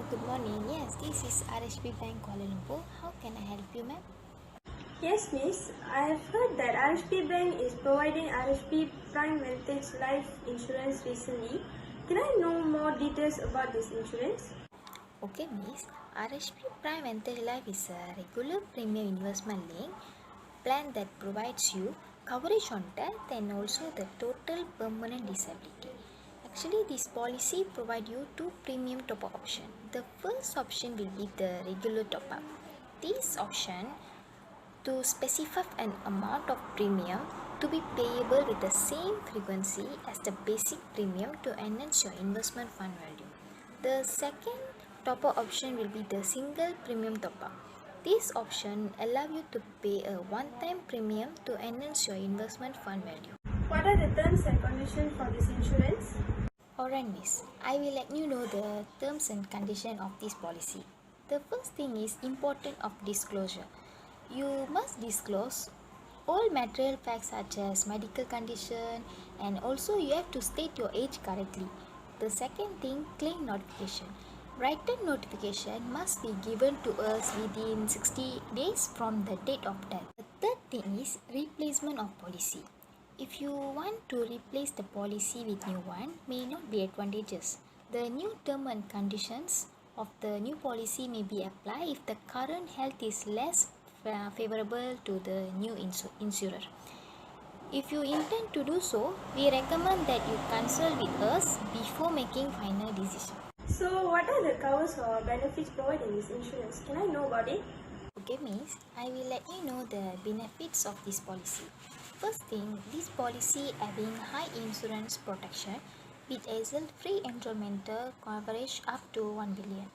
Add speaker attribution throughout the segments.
Speaker 1: Good morning. Yes, this is RHP Bank Kuala Lumpur. How can I help you, ma'am?
Speaker 2: Yes, miss. I have heard that RHP Bank is providing RHP Prime Vantage Life Insurance recently. Can I know more details about this insurance?
Speaker 1: Okay, miss. RHP Prime Vantage Life is a regular premium investment link plan that provides you coverage on death and also the total permanent disability. Actually, this policy provides you two premium top-up options. The first option will be the regular top-up. This option to specify an amount of premium to be payable with the same frequency as the basic premium to enhance your investment fund value. The second top-up option will be the single premium top-up. This option allows you to pay a one-time premium to enhance your investment fund value.
Speaker 2: What are the terms and conditions for this insurance?
Speaker 1: Alright, miss. I will let you know the terms and conditions of this policy. The first thing is important of disclosure. You must disclose all material facts such as medical condition, and also you have to state your age correctly. The second thing, claim notification. Written notification must be given to us within 60 days from the date of death. The third thing is replacement of policy. If you want to replace the policy with new one, may not be advantageous. The new term and conditions of the new policy may be applied if the current health is less favorable to the new insurer. If you intend to do so, we recommend that you consult with us before making final decision.
Speaker 2: So, what are the covers or benefits provided in this insurance? Can I know about it?
Speaker 1: Okay, miss, I will let you know the benefits of this policy. First thing, this policy having high insurance protection with hassle-free enrollmental coverage up to 1 billion.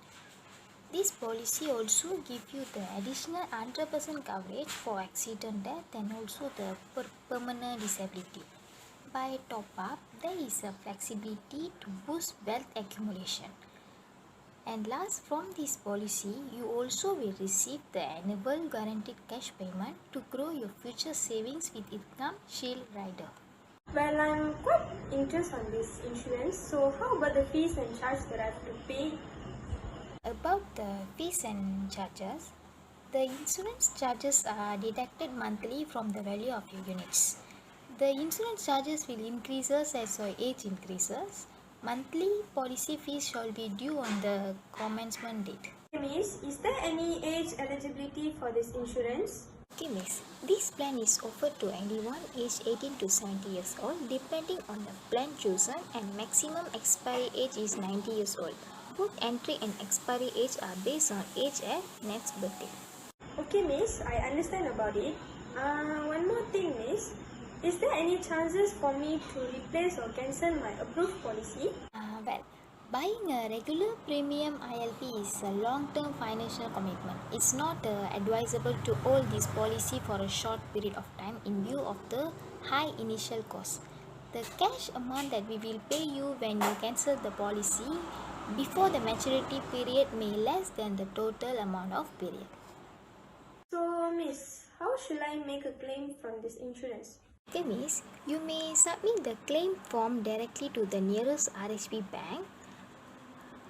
Speaker 1: This policy also gives you the additional 100% coverage for accident death and also the permanent disability. By top-up, there is a flexibility to boost wealth accumulation. And last, from this policy, you also will receive the annual guaranteed cash payment to grow your future savings with Income Shield Rider.
Speaker 2: Well, I'm quite interested on this insurance. So, how about the fees and charges that I have to pay?
Speaker 1: About the fees and charges, the insurance charges are deducted monthly from the value of your units. The insurance charges will increase as your age increases. Monthly policy fees shall be due on the commencement date.
Speaker 2: Miss, is there any age eligibility for this insurance?
Speaker 1: Okay, miss. This plan is offered to anyone aged 18 to 70 years old depending on the plan chosen, and maximum expiry age is 90 years old. Both entry and expiry age are based on age at next birthday.
Speaker 2: Okay, miss, I understand about it. One more thing, miss. Is there any chances for me to replace or cancel my approved policy?
Speaker 1: Well, buying a regular premium ILP is a long-term financial commitment. It's not advisable to hold this policy for a short period of time in view of the high initial cost. The cash amount that we will pay you when you cancel the policy before the maturity period may less than the total amount of period.
Speaker 2: So, miss, how should I make a claim from this insurance?
Speaker 1: Okay, miss, you may submit the claim form directly to the nearest RHP bank.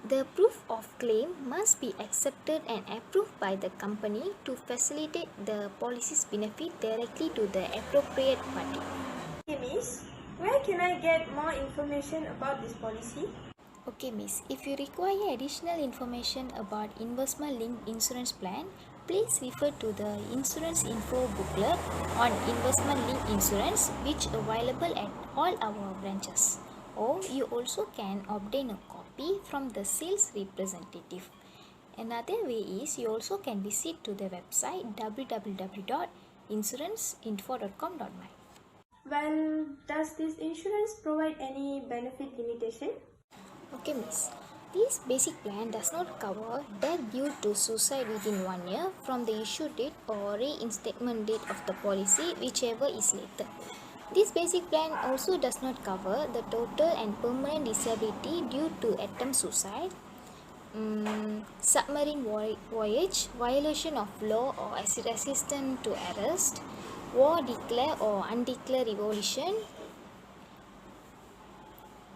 Speaker 1: The proof of claim must be accepted and approved by the company to facilitate the policy's benefit directly to the appropriate party.
Speaker 2: Okay, miss, where can I get more information about this policy?
Speaker 1: Okay, miss, if you require additional information about investment linked insurance plan, please refer to the insurance info booklet on investment linked insurance, which available at all our branches. Or you also can obtain a copy from the sales representative. Another way is you also can visit to the website www.insuranceinfo.com.my.
Speaker 2: Well, does this insurance provide any benefit limitation?
Speaker 1: Okay, miss. This basic plan does not cover death due to suicide within 1 year from the issue date or reinstatement date of the policy, whichever is later. This basic plan also does not cover the total and permanent disability due to attempt suicide, submarine voyage, violation of law or assistance to arrest, war declare or undeclared revolution,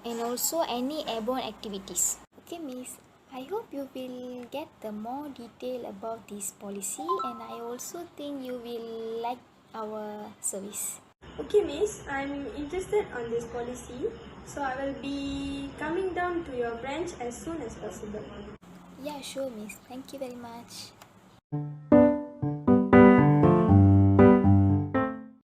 Speaker 1: and also any airborne activities. Okay, miss. I hope you will get the more detail about this policy, and I also think you will like our service.
Speaker 2: Okay, miss, I'm interested on this policy, so I will be coming down to your branch as soon as possible.
Speaker 1: Yeah, sure, miss. Thank you very much.